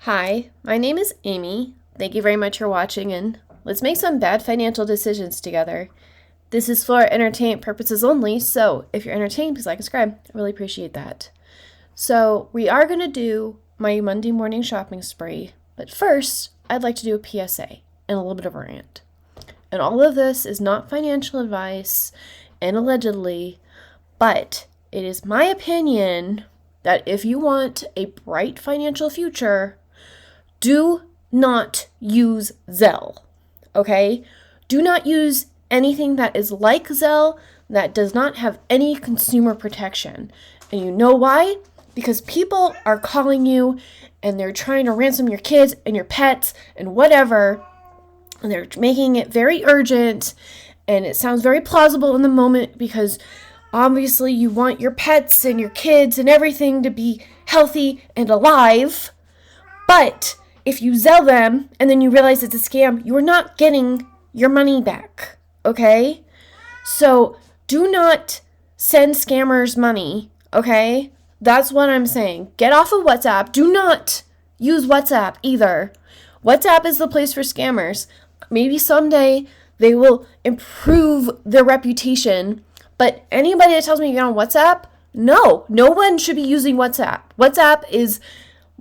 Hi, my name is Amy. Thank you very much for watching, and let's make some bad financial decisions together. This is for entertainment purposes only, so if you're entertained, please like and subscribe. I really appreciate that. So, we are going to do my Monday morning shopping spree, but first, I'd like to do a PSA and a little bit of a rant. And all of this is not financial advice and allegedly, but it is my opinion that if you want a bright financial future, do not use Zelle, okay? Do not use anything that is like Zelle that does not have any consumer protection. And you know why? Because people are calling you and they're trying to ransom your kids and your pets and whatever, and they're making it very urgent, and it sounds very plausible in the moment because obviously you want your pets and your kids and everything to be healthy and alive, but if you Zelle them and then you realize it's a scam, you're not getting your money back, okay? So do not send scammers money, okay? That's what I'm saying. Get off of WhatsApp. Do not use WhatsApp either. WhatsApp is the place for scammers. Maybe someday they will improve their reputation, but anybody that tells me to get on WhatsApp, no one should be using WhatsApp. WhatsApp is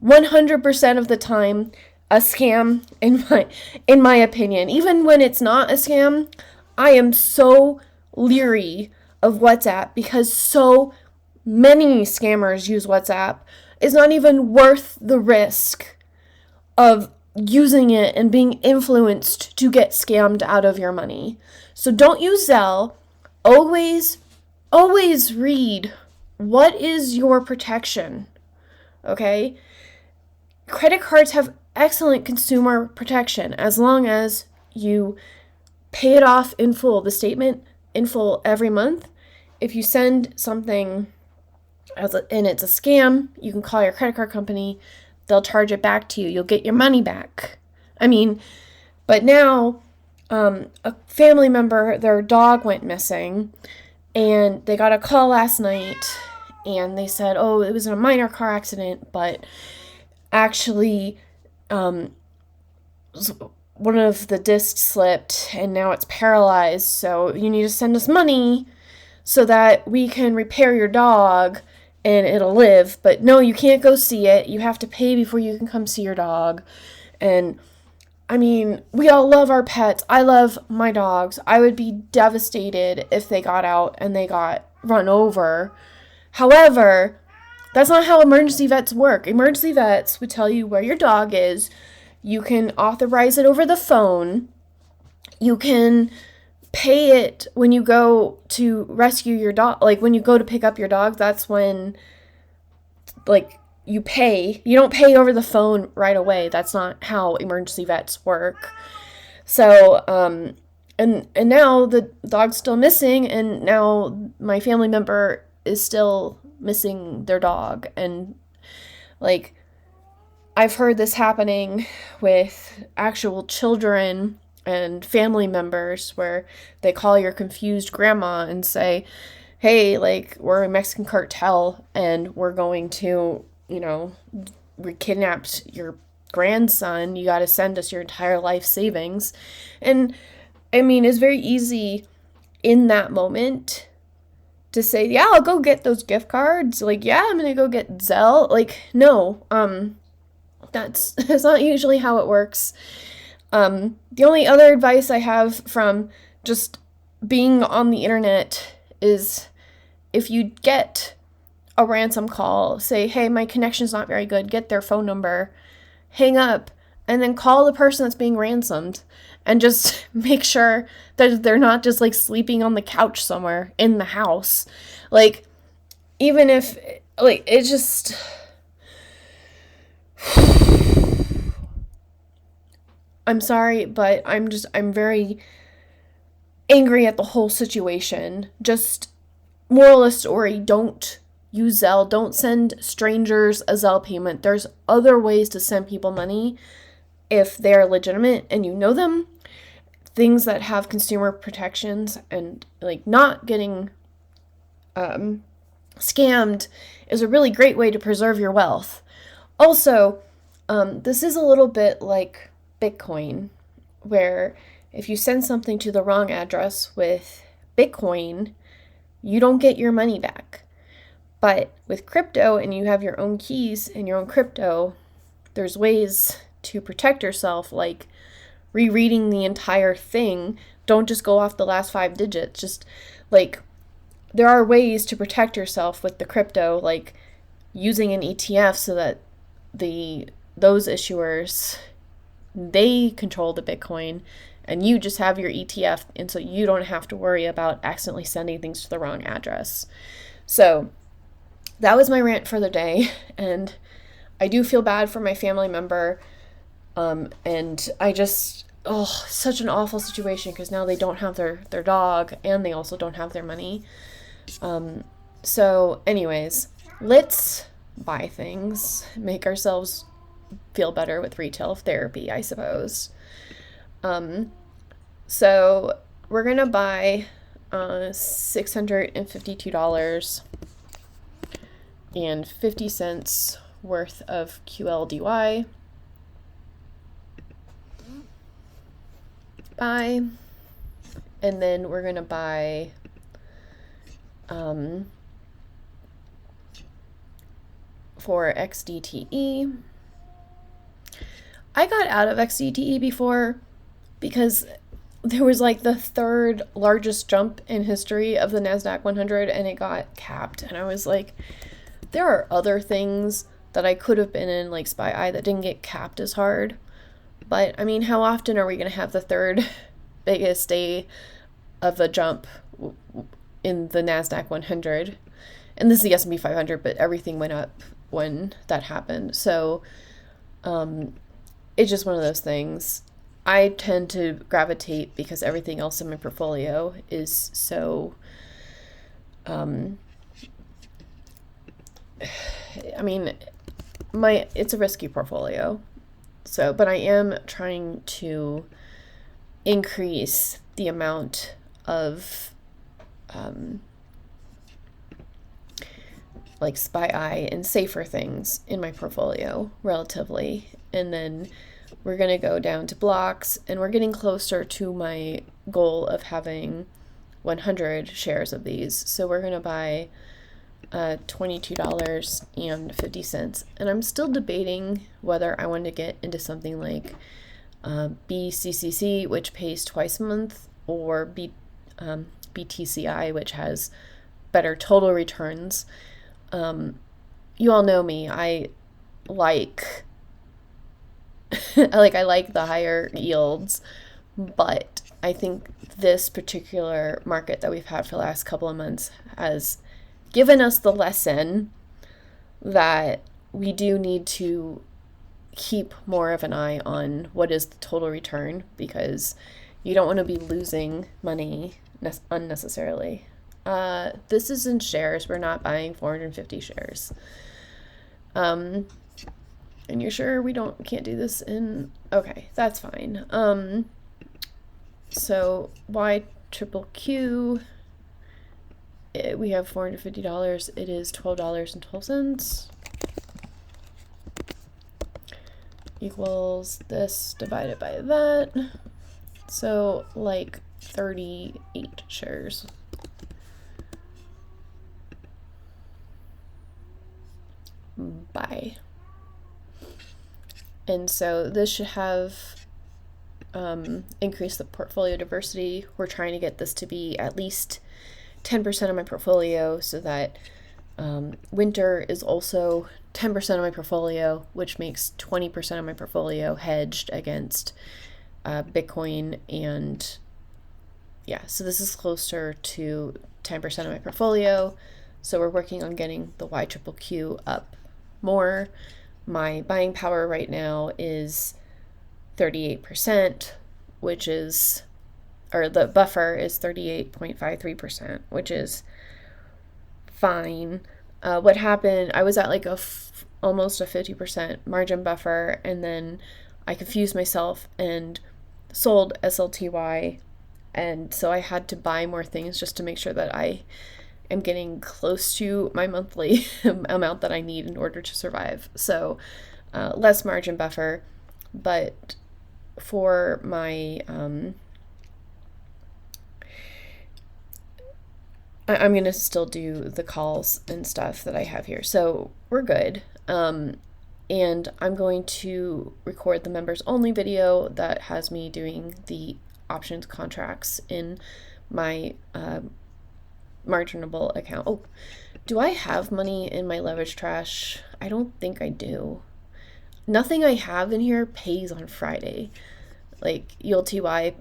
100% of the time a scam in my opinion. Even when it's not a scam, I am so leery of WhatsApp because so many scammers use WhatsApp. It's not even worth the risk of using it and being influenced to get scammed out of your money. So don't use Zelle. Always read what is your protection, okay? Credit cards have excellent consumer protection as long as you pay it off in full, the statement in full every month. If you send something and it's a scam, you can call your credit card company. They'll charge it back to you. You'll get your money back. But now a family member, their dog went missing, and they got a call last night, and they said, oh, it was in a minor car accident, but actually one of the discs slipped and now it's paralyzed, so you need to send us money so that we can repair your dog and it'll live. But no, you can't go see it. You have to pay before you can come see your dog. And we all love our pets. I love my dogs. I would be devastated if they got out and they got run over. However, that's not how emergency vets work. Emergency vets would tell you where your dog is. You can authorize it over the phone. You can pay it when you go to rescue your dog. Like, when you go to pick up your dog, that's when, you pay. You don't pay over the phone right away. That's not how emergency vets work. So, and now the dog's still missing, and now my family member is still missing their dog. And I've heard this happening with actual children and family members where they call your confused grandma and say, hey, we're a Mexican cartel and we're going to, we kidnapped your grandson. You got to send us your entire life savings. And it's very easy in that moment to say, yeah, I'll go get those gift cards. Yeah, I'm going to go get Zelle. No, that's not usually how it works. The only other advice I have from just being on the internet is if you get a ransom call, say, hey, my connection's not very good, get their phone number, hang up, and then call the person that's being ransomed and just make sure that they're not just sleeping on the couch somewhere in the house. Even if it's just I'm sorry, but I'm very angry at the whole situation. Just moral of the story, don't use Zelle. Don't send strangers a Zelle payment. There's other ways to send people money if they're legitimate and you know them. Things that have consumer protections and not getting scammed is a really great way to preserve your wealth. Also, This is a little bit like Bitcoin, where if you send something to the wrong address with Bitcoin, you don't get your money back. But with crypto, and you have your own keys and your own crypto, there's ways to protect yourself, like rereading the entire thing. Don't just go off the last 5 digits. Just like, there are ways to protect yourself with the crypto, like using an ETF so that those issuers, they control the Bitcoin and you just have your ETF, and so you don't have to worry about accidentally sending things to the wrong address. So that was my rant for the day, and I do feel bad for my family member, and I just, such an awful situation, because now they don't have their dog, and they also don't have their money. So anyways, let's buy things, make ourselves feel better with retail therapy, I suppose. So we're gonna buy $652.50 worth of QLDY. Buy. And then we're gonna buy for XDTE. I got out of XDTE before because there was like the 3rd largest jump in history of the NASDAQ 100, and it got capped. And I was like, there are other things that I could have been in, like SpyEye, that didn't get capped as hard. But I mean, how often are we going to have the 3rd biggest day of a jump in the NASDAQ 100? And this is the S&P 500, but everything went up when that happened. So it's just one of those things. I tend to gravitate, because everything else in my portfolio is so, I mean, it's a risky portfolio. So, but I am trying to increase the amount of, like SpyEye and safer things in my portfolio relatively. And then we're going to go down to blocks, and we're getting closer to my goal of having 100 shares of these. So we're going to buy $22.50. And I'm still debating whether I want to get into something like BCCC, which pays twice a month, or BTCI, which has better total returns. You all know me. I like I like the higher yields, but I think this particular market that we've had for the last couple of months has given us the lesson that we do need to keep more of an eye on what is the total return, because you don't want to be losing money unnecessarily. This is in shares. We're not buying 450 shares. And you're sure we can't do this in, okay, that's fine. So YQQ, we have $450. It is $12.12 equals this divided by that. So like 38 shares. Buy. And so this should have increased the portfolio diversity. We're trying to get this to be at least 10% of my portfolio, so that winter is also 10% of my portfolio, which makes 20% of my portfolio hedged against Bitcoin. And yeah, so this is closer to 10% of my portfolio. So we're working on getting the YQQ up more. My buying power right now is 38%, which is, or the buffer is 38.53%, which is fine. What happened, I was at like almost a 50% margin buffer, and then I confused myself and sold SLTY, and so I had to buy more things just to make sure that I am getting close to my monthly amount that I need in order to survive. So less margin buffer, but for my I'm going to still do the calls and stuff that I have here. So we're good. And I'm going to record the members only video that has me doing the options contracts in my marginable account. Oh, do I have money in my leverage trash? I don't think I do. Nothing I have in here pays on Friday. Like YieldTY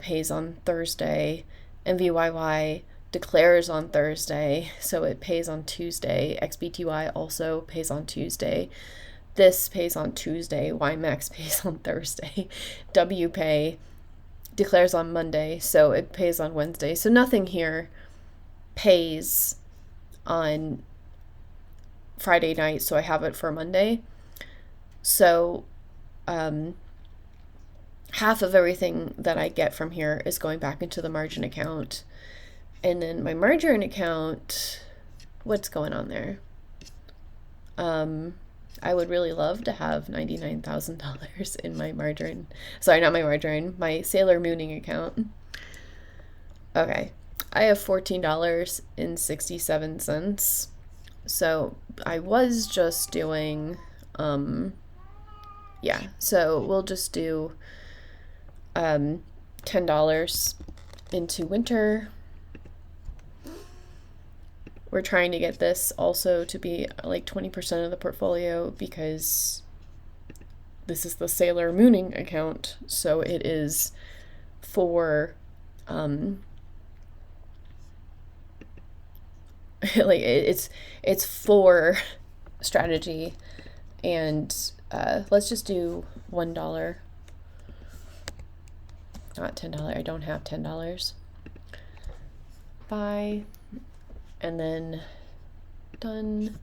pays on Thursday, MVYY declares on Thursday, so it pays on Tuesday. XBTY also pays on Tuesday. This pays on Tuesday. YMAX pays on Thursday. WPay declares on Monday, so it pays on Wednesday. So nothing here pays on Friday night, so I have it for Monday. So half of everything that I get from here is going back into the margin account. And then my margin account, what's going on there? I would really love to have $99,000 in my margarine. Sorry, not my margarine, my Sailor Mooning account. Okay, I have $14.67. So I was just doing, yeah, so we'll just do $10 into winter. We're trying to get this also to be like 20% of the portfolio because this is the Sailor Mooning account. So it is for, like it's for strategy. And let's just do $1. Not $10. I don't have $10. Buy. And then done.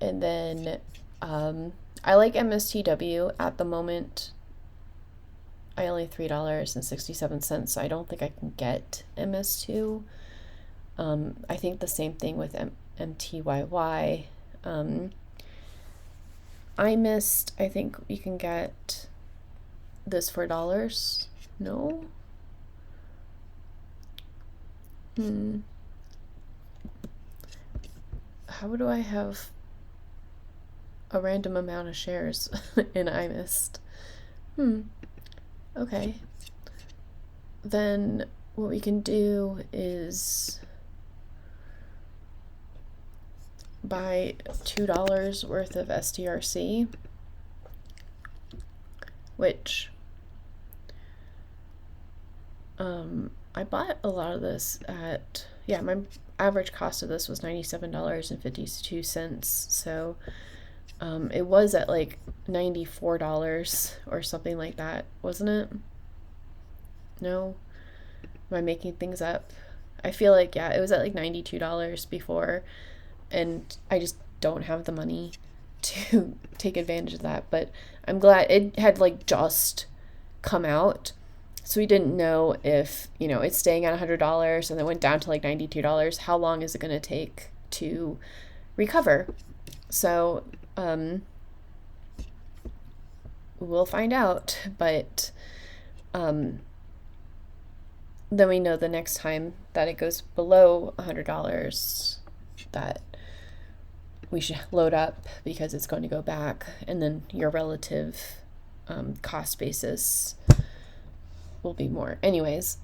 And then I like MSTW at the moment. I only $3.67, so I don't think I can get MS2. I think the same thing with MTYY. I missed, I think you can get this for dollars. No? How do I have a random amount of shares in I missed? Okay. Then what we can do is buy $2 worth of STRC, which I bought a lot of this at, yeah, my average cost of this was $97.52. So it was at like $94 or something like that, wasn't it? No? Am I making things up? I feel like, yeah, it was at like $92 before, and I just don't have the money to take advantage of that. But I'm glad it had like just come out. So we didn't know if, you know, it's staying at $100 and then went down to like $92. How long is it going to take to recover? So we'll find out. But then we know the next time that it goes below $100 that we should load up because it's going to go back. And then your relative cost basis will be more. Anyways,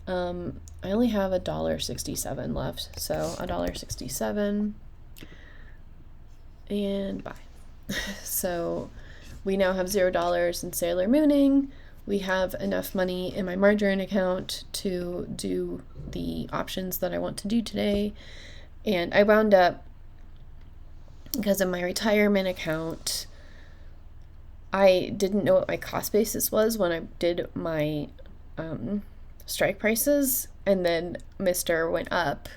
I only have $1.67 left, so $1.67 and buy. So we now have $0 in Sailor Mooning. We have enough money in my margarine account to do the options that I want to do today. And I wound up, because of my retirement account, I didn't know what my cost basis was when I did my strike prices, and then Mr. went up,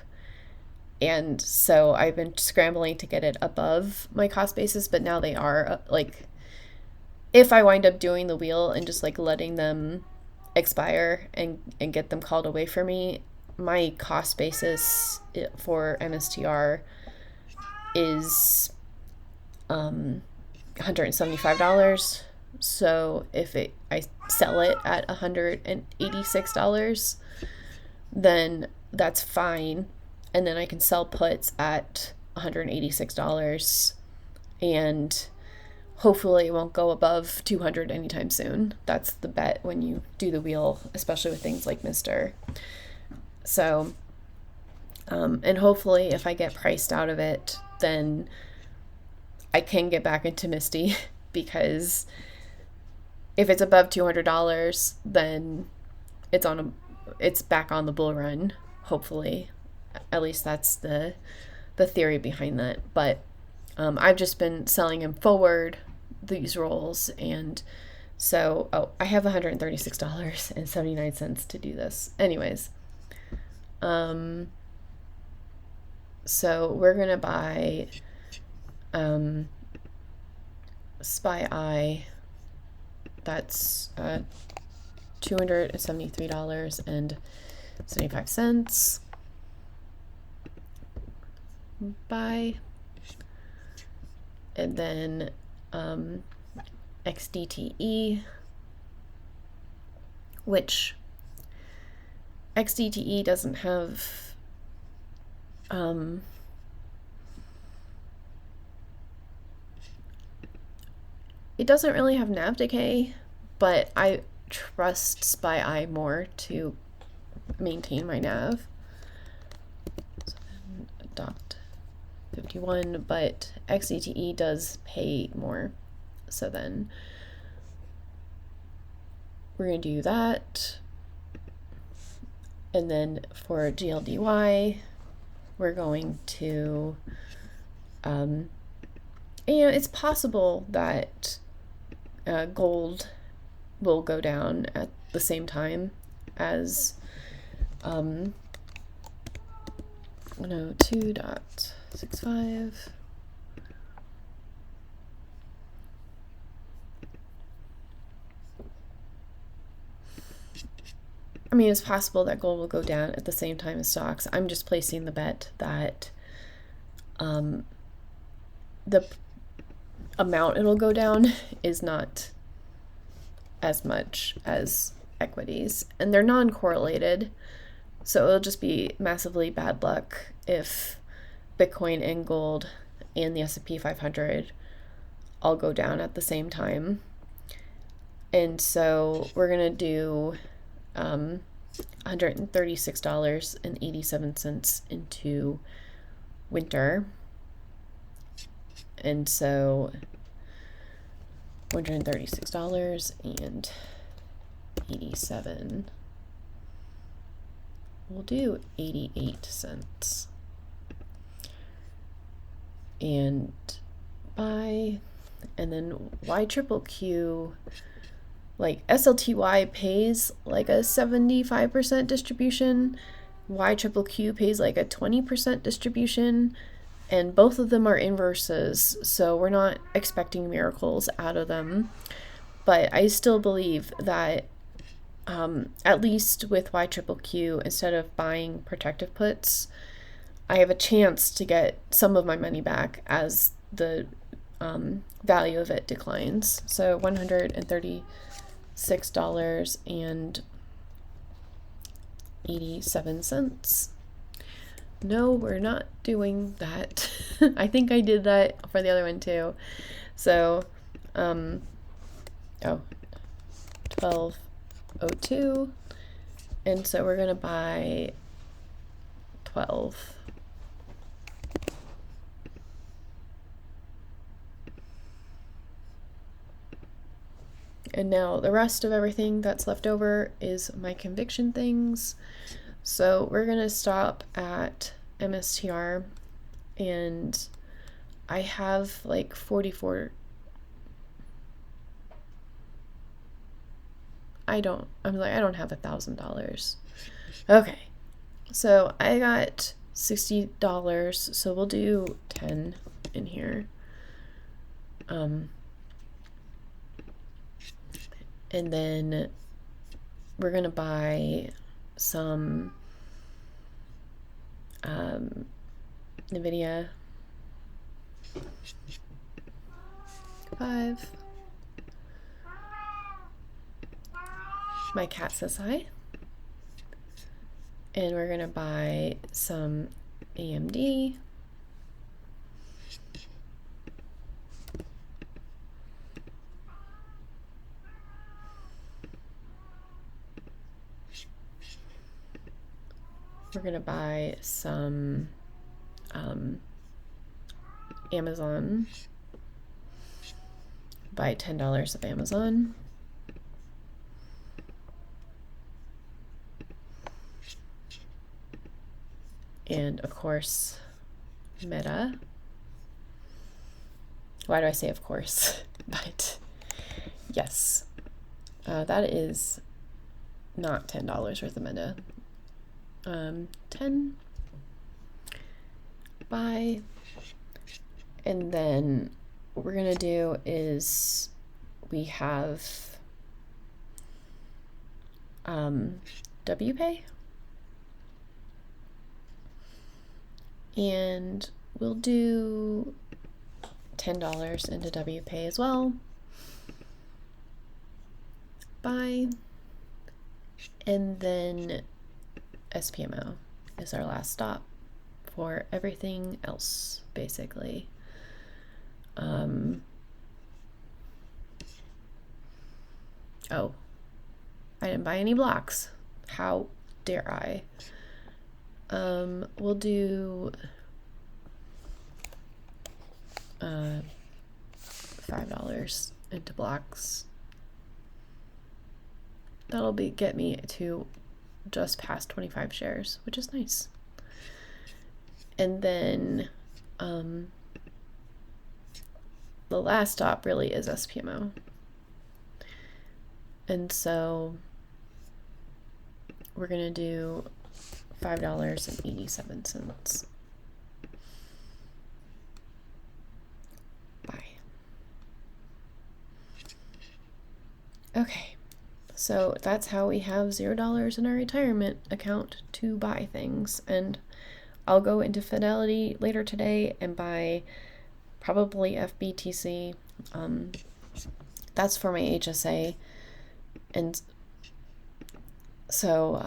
and so I've been scrambling to get it above my cost basis, but now they are like, if I wind up doing the wheel and just like letting them expire and get them called away for me, my cost basis for MSTR is $175. So if I sell it at $186, then that's fine. And then I can sell puts at $186, and hopefully it won't go above 200 anytime soon. That's the bet when you do the wheel, especially with things like Mr. So, and hopefully if I get priced out of it, then I can get back into Misty, because if it's above $200, then it's back on the bull run, hopefully. At least that's the theory behind that. But I've just been selling him forward, these rolls, and so I have $136.79 to do this. Anyways, so we're gonna buy Spy Eye. That's $273.75. Buy. And then XDTE, which XDTE doesn't have it doesn't really have nav decay, but I trust Spy Eye more to maintain my nav. 7.51, but XDTE does pay more. So then we're going to do that. And then for GLDY, we're going to, it's possible that gold will go down at the same time as 102.65. I mean, it's possible that gold will go down at the same time as stocks. I'm just placing the bet that the amount it'll go down is not as much as equities, and they're non-correlated, so it'll just be massively bad luck if Bitcoin and gold and the S&P 500 all go down at the same time. And so we're gonna do $136.87 into winter, and so $136.87. We'll do 88 cents. And buy, and then YQQQ, like SLTY pays like a 75% distribution, YQQQ pays like a 20% distribution, and both of them are inverses, so we're not expecting miracles out of them. But I still believe that at least with YQQQ, instead of buying protective puts, I have a chance to get some of my money back as the value of it declines. So $136.87. No, we're not doing that. I think I did that for the other one too. So, 12.02, and so we're gonna buy 12. And now the rest of everything that's left over is my conviction things. So we're gonna stop at MSTR, and I have like 44. I don't have $1,000. Okay, so I got $60, so we'll do 10 in here. And then we're gonna buy some NVIDIA. $1.25. My cat says hi. And we're gonna buy some AMD. We're gonna buy some Amazon. Buy $10 of Amazon. And of course, Meta. Why do I say of course? But yes, that is not $10 worth of Meta. 10. Buy. And then what we're gonna do is we have WPay, and we'll do $10 into WPay as well. Buy. And then SPMO is our last stop for everything else, basically. Oh, I didn't buy any blocks. How dare I? We'll do $5 into blocks. That'll get me to just past 25 shares, which is nice. And then the last stop really is SPMO. And so we're gonna do $5.87. Buy. Okay, so that's how we have $0 in our retirement account to buy things. And I'll go into Fidelity later today and buy probably FBTC. That's for my HSA. And so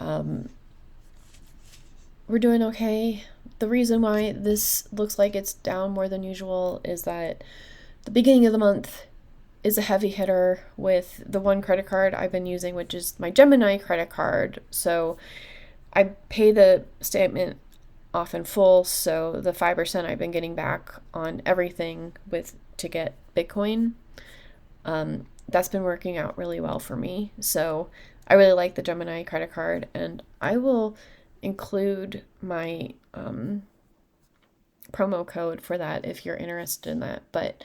we're doing okay. The reason why this looks like it's down more than usual is that the beginning of the month is a heavy hitter with the one credit card I've been using, which is my Gemini credit card. So I pay the statement off in full, so the 5% I've been getting back on everything to get Bitcoin, that's been working out really well for me. So I really like the Gemini credit card, and I will include my promo code for that if you're interested in that. But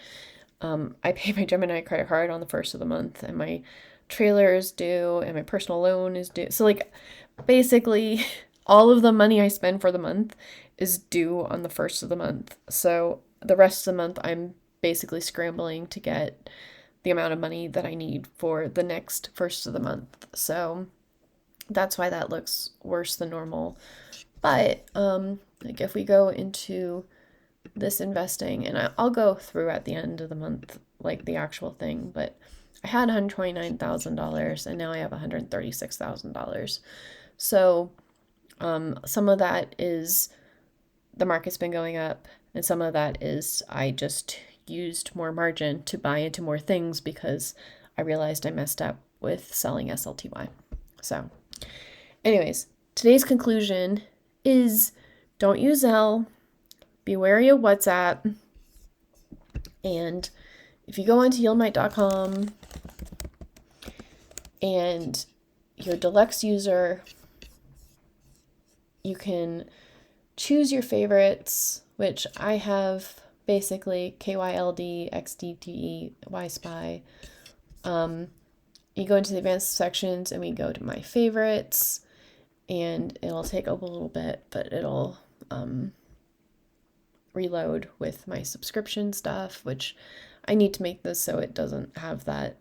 I pay my Gemini credit card on the 1st of the month, and my trailer is due, and my personal loan is due. So like basically all of the money I spend for the month is due on the 1st of the month. So the rest of the month I'm basically scrambling to get the amount of money that I need for the next 1st of the month. So that's why that looks worse than normal. But like if we go into this investing, and I'll go through at the end of the month like the actual thing, but I had $129,000 and now I have $136,000. So some of that is the market's been going up, and some of that is I just used more margin to buy into more things because I realized I messed up with selling SLTY. So anyways, today's conclusion is don't use Zelle, be wary of WhatsApp, and if you go onto YieldMight.com and you're a deluxe user, you can choose your favorites, which I have basically KYLD, XDTE, YSpy. You go into the advanced sections and we go to my favorites, and it'll take a little bit, but it'll reload with my subscription stuff, which I need to make this so it doesn't have that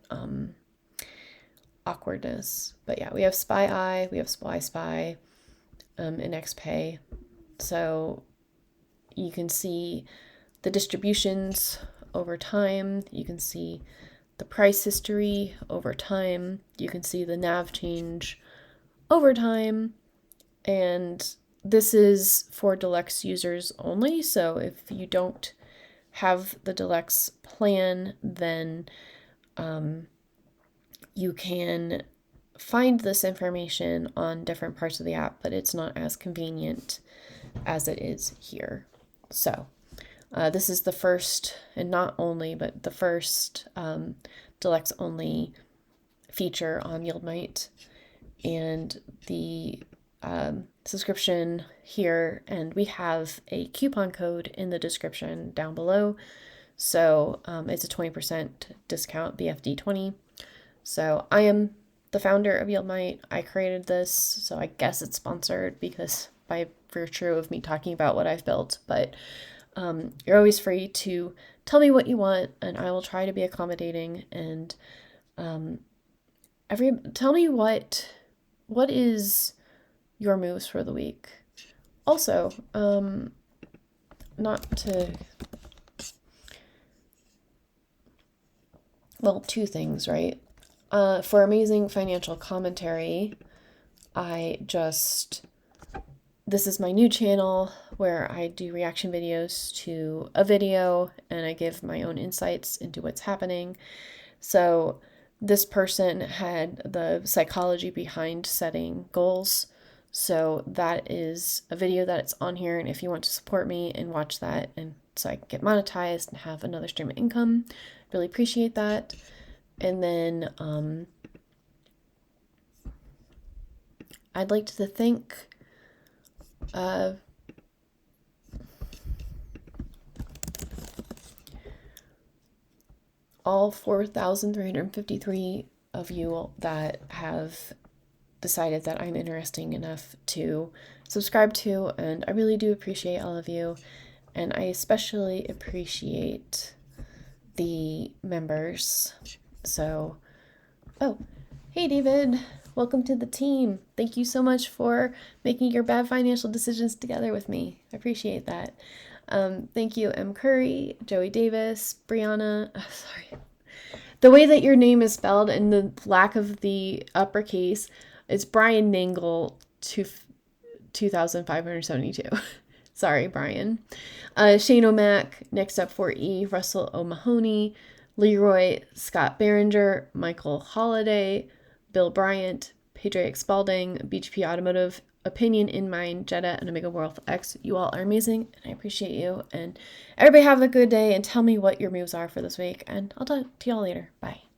awkwardness. But yeah, we have SpyEye, we have YSpy, and XPay. So you can see the distributions over time. You can see the price history over time. You can see the nav change over time. And this is for deluxe users only. So if you don't have the deluxe plan, then you can find this information on different parts of the app, but it's not as convenient as it is here. So this is the first, and not only, but the first deluxe only feature on YieldMight. And the subscription here, and we have a coupon code in the description down below. So it's a 20% discount, BFD20. So I am the founder of YieldMite. I created this, so I guess it's sponsored because by virtue of me talking about what I've built, but you're always free to tell me what you want, and I will try to be accommodating. And tell me what is your moves for the week. Also, two things, right? For amazing financial commentary, this is my new channel where I do reaction videos to a video and I give my own insights into what's happening. So this person had the psychology behind setting goals. So that is a video that's on here. And if you want to support me and watch that, and so I can get monetized and have another stream of income, really appreciate that. And then I'd like to thank all 4,353 of you that have decided that I'm interesting enough to subscribe to, and I really do appreciate all of you. And I especially appreciate the members. So, hey David, welcome to the team. Thank you so much for making your bad financial decisions together with me. I appreciate that. Thank you, M. Curry, Joey Davis, Brianna. Oh, sorry. The way that your name is spelled and the lack of the uppercase, it's Brian Nangle 2,572. Sorry, Brian. Shane O'Mac, next up 4E, Russell O'Mahony, Leroy Scott Behringer, Michael Holiday, Bill Bryant, Patrick Spalding, BHP Automotive, Opinion in Mind, Jetta, and Omega World X. You all are amazing, and I appreciate you. And everybody have a good day, and tell me what your moves are for this week, and I'll talk to y'all later. Bye.